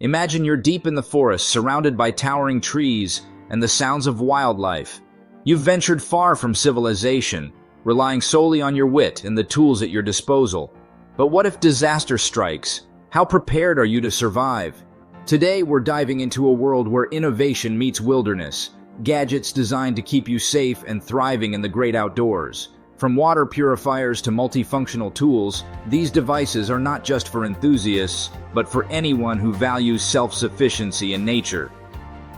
Imagine you're deep in the forest, surrounded by towering trees and the sounds of wildlife. You've ventured far from civilization, relying solely on your wit and the tools at your disposal. But what if disaster strikes? How prepared are you to survive? Today, we're diving into a world where innovation meets wilderness, gadgets designed to keep you safe and thriving in the great outdoors. From water purifiers to multifunctional tools, these devices are not just for enthusiasts, but for anyone who values self-sufficiency in nature.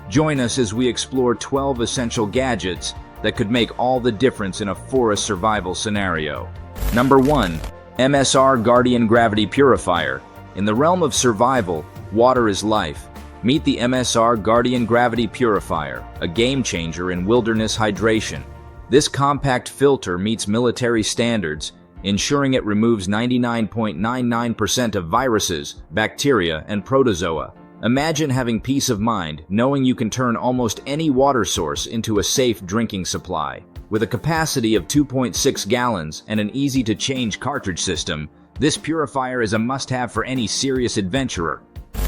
Join us as we explore 12 essential gadgets that could make all the difference in a forest survival scenario. Number 1. MSR Guardian Gravity Purifier. In the realm of survival, water is life. Meet the MSR Guardian Gravity Purifier, a game-changer in wilderness hydration. This compact filter meets military standards, ensuring it removes 99.99% of viruses, bacteria, and protozoa. Imagine having peace of mind, knowing you can turn almost any water source into a safe drinking supply. With a capacity of 2.6 gallons and an easy-to-change cartridge system, this purifier is a must-have for any serious adventurer.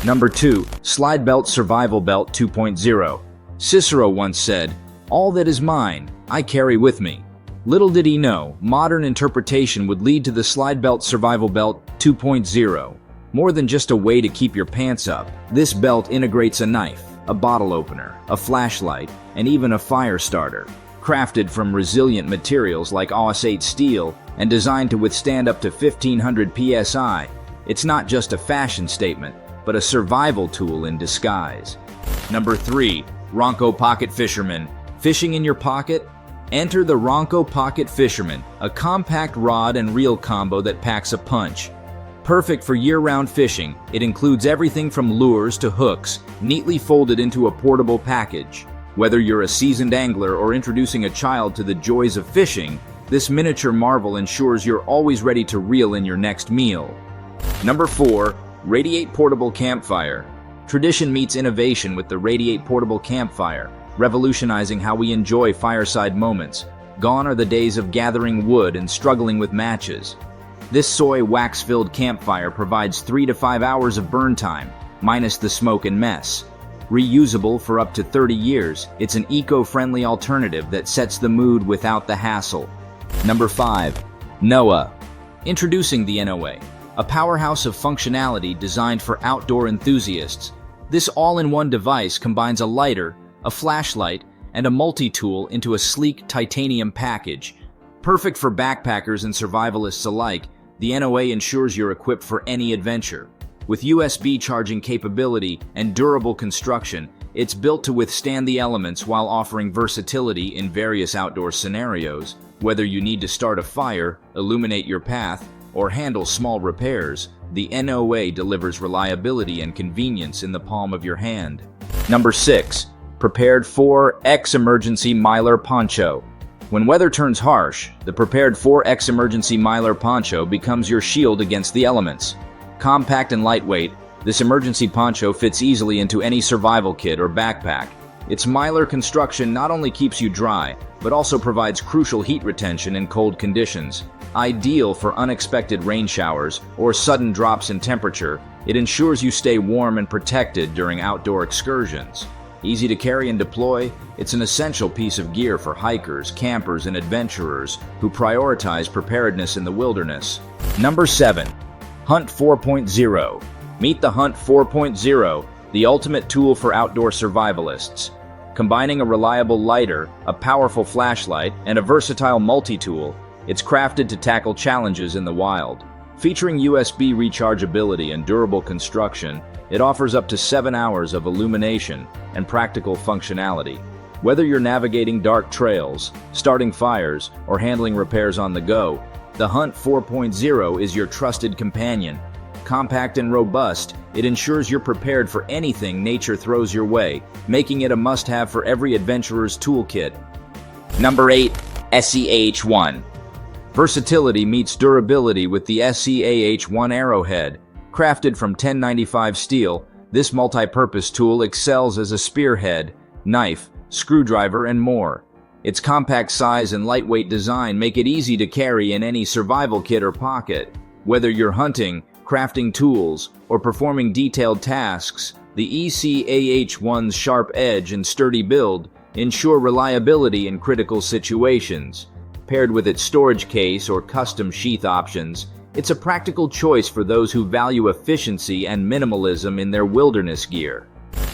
Number 2. SlideBelts Survival Belt 2.0. Cicero once said, "All that is mine, I carry with me." Little did he know, modern interpretation would lead to the SlideBelts Survival Belt 2.0. More than just a way to keep your pants up, this belt integrates a knife, a bottle opener, a flashlight, and even a fire starter. Crafted from resilient materials like AUS-8 steel and designed to withstand up to 1500 psi, it's not just a fashion statement, but a survival tool in disguise. Number 3. RONCO Pocket Fisherman. Fishing in your pocket? Enter the RONCO Pocket Fisherman, a compact rod and reel combo that packs a punch. Perfect for year-round fishing, it includes everything from lures to hooks, neatly folded into a portable package. Whether you're a seasoned angler or introducing a child to the joys of fishing, this miniature marvel ensures you're always ready to reel in your next meal. Number 4. Radiate Portable Campfire. Tradition meets innovation with the Radiate Portable Campfire, revolutionizing how we enjoy fireside moments. Gone are the days of gathering wood and struggling with matches. This soy wax-filled campfire provides 3 to 5 hours of burn time, minus the smoke and mess. Reusable for up to 30 years, it's an eco-friendly alternative that sets the mood without the hassle. Number 5. NOAA. Introducing the NOA, a powerhouse of functionality designed for outdoor enthusiasts. This all-in-one device combines a lighter, a flashlight, and a multi-tool into a sleek titanium package. Perfect for backpackers and survivalists alike, the NOA ensures you're equipped for any adventure. With USB charging capability and durable construction, it's built to withstand the elements while offering versatility in various outdoor scenarios. Whether you need to start a fire, illuminate your path, or handle small repairs, the NOA delivers reliability and convenience in the palm of your hand. Number 6. Prepared 4X Emergency Mylar Poncho. When weather turns harsh, the Prepared 4X Emergency Mylar Poncho becomes your shield against the elements. Compact and lightweight, this emergency poncho fits easily into any survival kit or backpack. Its mylar construction not only keeps you dry, but also provides crucial heat retention in cold conditions. Ideal for unexpected rain showers or sudden drops in temperature, it ensures you stay warm and protected during outdoor excursions. Easy to carry and deploy, it's an essential piece of gear for hikers, campers, and adventurers who prioritize preparedness in the wilderness. Number 7. Hunt 4.0. Meet the Hunt 4.0, the ultimate tool for outdoor survivalists. Combining a reliable lighter, a powerful flashlight, and a versatile multi-tool, it's crafted to tackle challenges in the wild. Featuring USB rechargeability and durable construction, it offers up to 7 hours of illumination and practical functionality. Whether you're navigating dark trails, starting fires, or handling repairs on the go, the Hunt 4.0 is your trusted companion. Compact and robust, it ensures you're prepared for anything nature throws your way, making it a must-have for every adventurer's toolkit. Number 8. SEAH-1. Versatility meets durability with the SEAH-1 Arrowhead. Crafted from 1095 steel, this multi-purpose tool excels as a spearhead, knife, screwdriver, and more. Its compact size and lightweight design make it easy to carry in any survival kit or pocket. Whether you're hunting, crafting tools, or performing detailed tasks, The ECAH-1's sharp edge and sturdy build ensure reliability in critical situations. Paired with its storage case or custom sheath options, it's a practical choice for those who value efficiency and minimalism in their wilderness gear.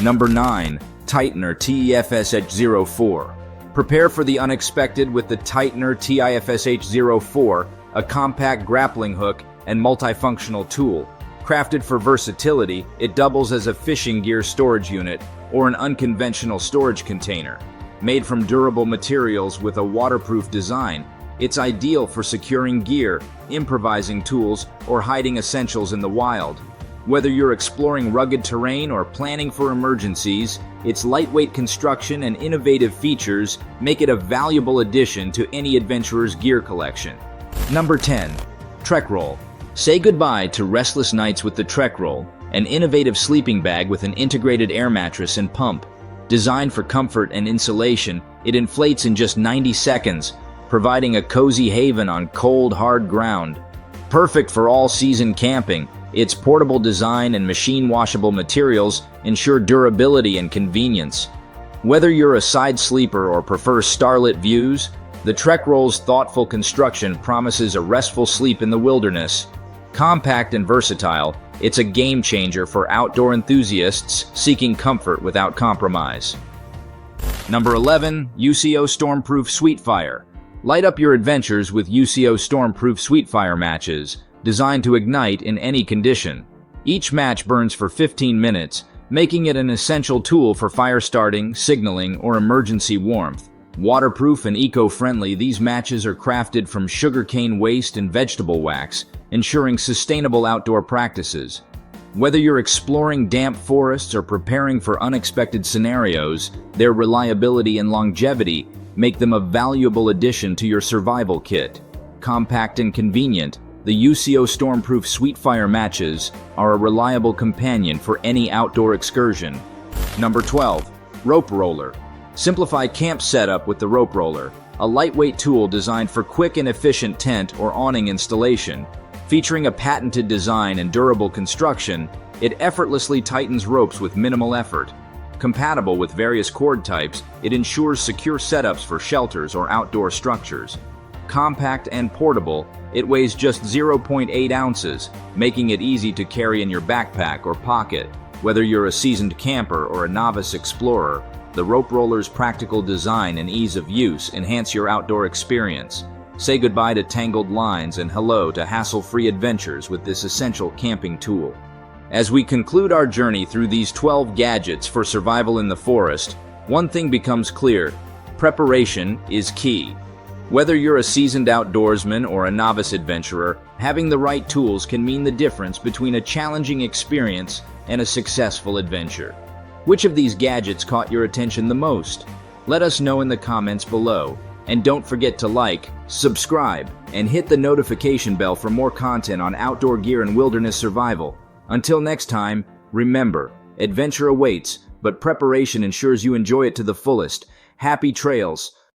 Number 9. Tightener TIFSH04. Prepare for the unexpected with the Tightener TIFSH04, a compact grappling hook and multifunctional tool. Crafted for versatility, it doubles as a fishing gear storage unit or an unconventional storage container. Made from durable materials with a waterproof design, it's ideal for securing gear, improvising tools, or hiding essentials in the wild. Whether you're exploring rugged terrain or planning for emergencies, its lightweight construction and innovative features make it a valuable addition to any adventurer's gear collection. Number 10. Trek Roll. Say goodbye to restless nights with the Trek Roll, an innovative sleeping bag with an integrated air mattress and pump. Designed for comfort and insulation, it inflates in just 90 seconds, providing a cozy haven on cold, hard ground. Perfect for all-season camping, its portable design and machine-washable materials ensure durability and convenience. Whether you're a side sleeper or prefer starlit views, the Trek Roll's thoughtful construction promises a restful sleep in the wilderness. Compact and versatile, it's a game-changer for outdoor enthusiasts seeking comfort without compromise. Number 11. UCO Stormproof Sweetfire. Light up your adventures with UCO Stormproof Sweetfire matches, designed to ignite in any condition. Each match burns for 15 minutes, making it an essential tool for fire starting, signaling, or emergency warmth. Waterproof and eco-friendly, these matches are crafted from sugarcane waste and vegetable wax, ensuring sustainable outdoor practices. Whether you're exploring damp forests or preparing for unexpected scenarios, their reliability and longevity make them a valuable addition to your survival kit. Compact and convenient, the UCO Stormproof Sweetfire matches are a reliable companion for any outdoor excursion. Number 12. Rope Roller. Simplify camp setup with the Rope Roller, a lightweight tool designed for quick and efficient tent or awning installation. Featuring a patented design and durable construction, it effortlessly tightens ropes with minimal effort. Compatible with various cord types, it ensures secure setups for shelters or outdoor structures. Compact and portable, it weighs just 0.8 ounces, making it easy to carry in your backpack or pocket. Whether you're a seasoned camper or a novice explorer, the Rope Roller's practical design and ease of use enhance your outdoor experience. Say goodbye to tangled lines and hello to hassle-free adventures with this essential camping tool. As we conclude our journey through these 12 gadgets for survival in the forest, one thing becomes clear: preparation is key. Whether you're a seasoned outdoorsman or a novice adventurer, having the right tools can mean the difference between a challenging experience and a successful adventure. Which of these gadgets caught your attention the most? Let us know in the comments below. And don't forget to like, subscribe, and hit the notification bell for more content on outdoor gear and wilderness survival. Until next time, remember, adventure awaits, but preparation ensures you enjoy it to the fullest. Happy trails!